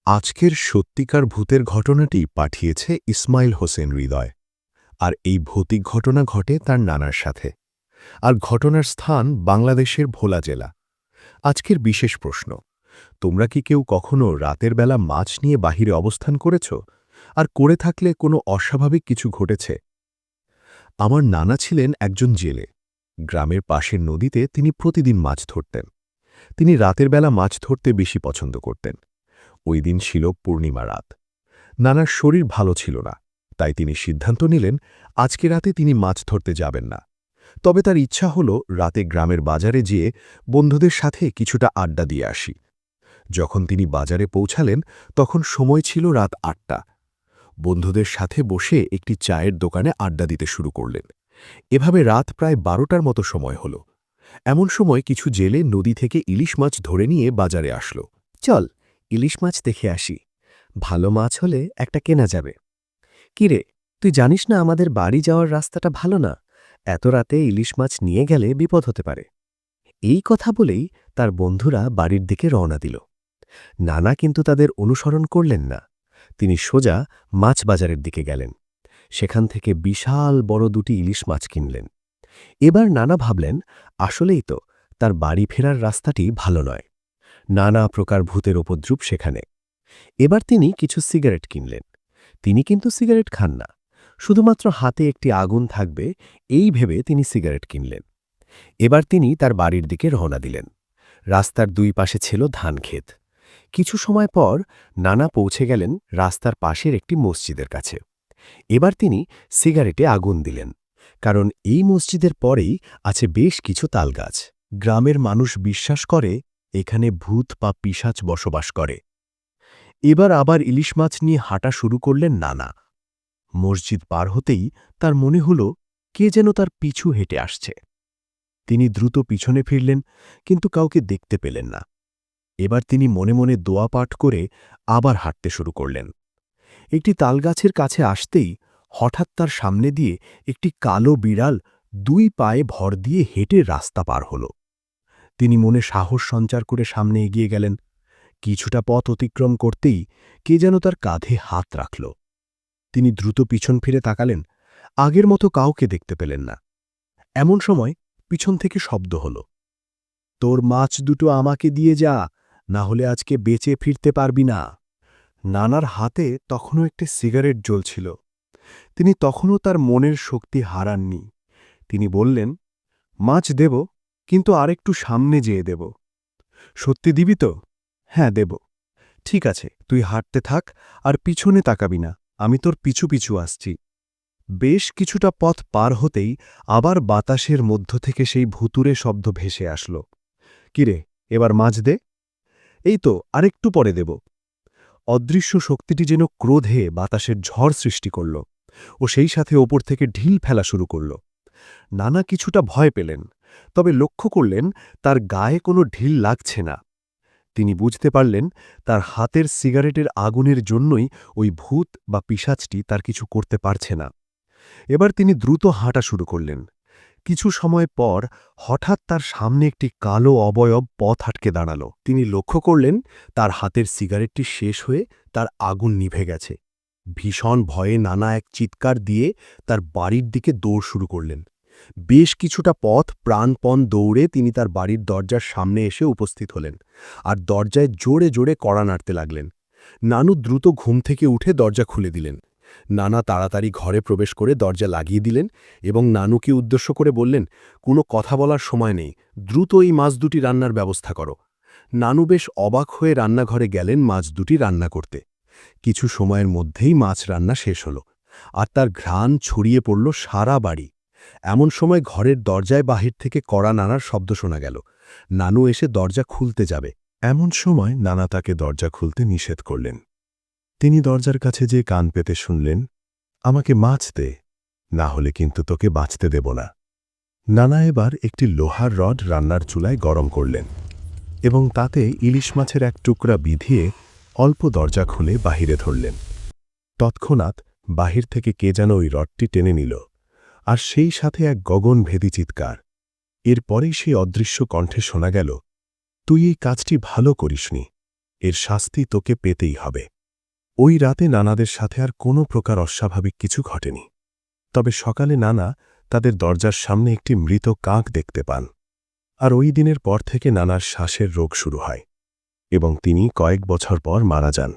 আজকের সত্যিকার ভূতের ঘটনাটি পাঠিয়েছে ইসমাইল হোসেন হৃদয়। আর এই ভৌতিক ঘটনা ঘটে তার নানার সাথে। আর ঘটনার স্থান বাংলাদেশের ভোলা জেলা। আজকের বিশেষ প্রশ্ন, তোমরা কি কেউ কখনো রাতের বেলা মাছ নিয়ে বাহিরে অবস্থান করেছ? আর করে থাকলে কোনো অস্বাভাবিক কিছু ঘটেছে? আমার নানা ছিলেন একজন জেলে। গ্রামের পাশের নদীতে তিনি প্রতিদিন মাছ ধরতেন। তিনি রাতের বেলা মাছ ধরতে বেশি পছন্দ করতেন। ওই দিন ছিল পূর্ণিমা রাত। নানার শরীর ভালো ছিল না, তাই তিনি সিদ্ধান্ত নিলেন আজকে রাতে তিনি মাছ ধরতে যাবেন না। তবে তার ইচ্ছা হল রাতে গ্রামের বাজারে যেয়ে বন্ধুদের সাথে কিছুটা আড্ডা দিয়ে আসি। যখন তিনি বাজারে পৌঁছালেন তখন সময় ছিল রাত ৮টা। বন্ধুদের সাথে বসে একটি চায়ের দোকানে আড্ডা দিতে শুরু করলেন। এভাবে রাত প্রায় ১২টার মতো সময় হল। এমন সময় কিছু জেলে নদী থেকে ইলিশ মাছ ধরে নিয়ে বাজারে আসলো। চল, ইলিশ মাছ দেখে আসি। ভালো মাছ হলে একটা কেনা যাবে। কিরে, তুই জানিস না আমাদের বাড়ি যাওয়ার রাস্তাটা ভালো না? এত রাতে ইলিশ মাছ নিয়ে গেলে বিপদ হতে পারে। এই কথা বলেই তার বন্ধুরা বাড়ির দিকে রওনা দিল। নানা কিন্তু তাদের অনুসরণ করলেন না। তিনি সোজা মাছ বাজারের দিকে গেলেন। সেখান থেকে বিশাল বড় দুটি ইলিশ মাছ কিনলেন। এবার নানা ভাবলেন, আসলেই তো তার বাড়ি ফেরার রাস্তাটি ভালো নয়। নানা প্রকার ভূতের উপদ্রুপ সেখানে। এবার তিনি কিছু সিগারেট কিনলেন। তিনি কিন্তু সিগারেট খান না, শুধুমাত্র হাতে একটি আগুন থাকবে এই ভেবে তিনি সিগারেট কিনলেন। এবার তিনি তার বাড়ির দিকে রওনা দিলেন। রাস্তার দুই পাশে ছিল ধানক্ষেত। কিছু সময় পর নানা পৌঁছে গেলেন রাস্তার পাশের একটি মসজিদের কাছে। এবার তিনি সিগারেটে আগুন দিলেন, কারণ এই মসজিদের পরেই আছে বেশ কিছু তালগাছ। গ্রামের মানুষ বিশ্বাস করে এখানে ভূত বা পিশাচ বসবাস করে। এবার আবার ইলিশ মাছ নিয়ে হাঁটা শুরু করলেন নানা। মসজিদ পার হতেই তার মনে হল কে যেন তার পিছু হেঁটে আসছে। তিনি দ্রুত পিছনে ফিরলেন, কিন্তু কাউকে দেখতে পেলেন না। এবার তিনি মনে মনে দোয়া পাঠ করে আবার হাঁটতে শুরু করলেন। একটি তালগাছের কাছে আসতেই হঠাৎ তার সামনে দিয়ে একটি কালো বিড়াল দুই পায়ে ভর দিয়ে হেঁটে রাস্তা পার হল। তিনি মনে সাহস সঞ্চার করে সামনে এগিয়ে গেলেন। কিছুটা পথ অতিক্রম করতেই কে যেন তার কাঁধে হাত রাখল। তিনি দ্রুত পিছন ফিরে তাকালেন। আগের মতো কাউকে দেখতে পেলেন না। এমন সময় পিছন থেকে শব্দ হল, তোর মাছ দুটো আমাকে দিয়ে যা, না হলে আজকে বেঁচে ফিরতে পারবি না। নানার হাতে তখনও একটি সিগারেট জ্বলছিল। তিনি তখনও তার মনের শক্তি হারাননি। তিনি বললেন, মাছ দেব, কিন্তু আরেকটু সামনে যেয়ে দেব। সত্যি দিবি তো? হ্যাঁ, দেব। ঠিক আছে, তুই হাঁটতে থাক আর পিছনে তাকাবি না, আমি তোর পিছু পিছু আসছি। বেশ কিছুটা পথ পার হতেই আবার বাতাসের মধ্য থেকে সেই ভুতুরে শব্দ ভেসে আসল। কিরে, এবার মাছ দে। এই তো, আরেকটু পরে দেব। অদৃশ্য শক্তিটি যেন ক্রোধে বাতাসের ঝড় সৃষ্টি করল ও সেই সাথে ওপর থেকে ঢিল ফেলা শুরু করল। নানা কিছুটা ভয় পেলেন, তবে লক্ষ্য করলেন তার গায়ে কোনো ঢিল লাগছে না। তিনি বুঝতে পারলেন তার হাতের সিগারেটের আগুনের জন্যই ওই ভূত বা পিশাচটি তার কিছু করতে পারছে না। এবার তিনি দ্রুত হাঁটা শুরু করলেন। কিছু সময় পর হঠাৎ তার সামনে একটি কালো অবয়ব পথ আটকে দাঁড়াল। তিনি লক্ষ্য করলেন তার হাতের সিগারেটটি শেষ হয়ে তার আগুন নিভে গেছে। ভীষণ ভয়ে নানা এক চিৎকার দিয়ে তার বাড়ির দিকে দৌড় শুরু করলেন। বেশ কিছুটা পথ প্রাণপণ দৌড়ে তিনি তার বাড়ির দরজার সামনে এসে উপস্থিত হলেন, আর দরজায় জোরে জোরে কড়া নাড়তে লাগলেন। নানু দ্রুত ঘুম থেকে উঠে দরজা খুলে দিলেন। নানা তাড়াতাড়ি ঘরে প্রবেশ করে দরজা লাগিয়ে দিলেন এবং নানুকে উদ্দেশ্য করে বললেন, কোনো কথা বলার সময় নেই, দ্রুত এই মাছ দুটি রান্নার ব্যবস্থা করো। নানু বেশ অবাক হয়ে রান্নাঘরে গেলেন মাছ দুটি রান্না করতে। কিছু সময়ের মধ্যেই মাছ রান্না শেষ হল, আর তার ঘ্রাণ ছড়িয়ে পড়ল সারা বাড়ি। এমন সময় ঘরের দরজায় বাহির থেকে কড়া নাড়ার শব্দ শোনা গেল। নানু এসে দরজা খুলতে যাবে, এমন সময় নানা তাকে দরজা খুলতে নিষেধ করলেন। তিনি দরজার কাছে যে কান পেতে শুনলেন, আমাকে মাছ দে, না হলে কিন্তু তোকে বাঁচতে দেব না। নানা এবার একটি লোহার রড রান্নার চুলায় গরম করলেন এবং তাতে ইলিশ মাছের এক টুকরা বিধিয়ে অল্প দরজা খুলে বাহিরে ধরলেন। তৎক্ষণাৎ বাহির থেকে কে যেন ওই রডটি টেনে নিল, আর সেই সাথে এক গগনভেদী চিৎকার। এরপরেই সেই অদৃশ্য কণ্ঠে শোনা গেল, তুই এই কাজটি ভালো করিসনি, এর শাস্তি তোকে পেতেই হবে। ওই রাতে নানাদের সাথে আর কোনো প্রকার অস্বাভাবিক কিছু ঘটেনি। তবে সকালে নানা তাদের দরজার সামনে একটি মৃত কাক দেখতে পান। আর ওই দিনের পর থেকে নানার শ্বাসের রোগ শুরু হয় এবং তিনি কয়েক বছর পর মারা যান।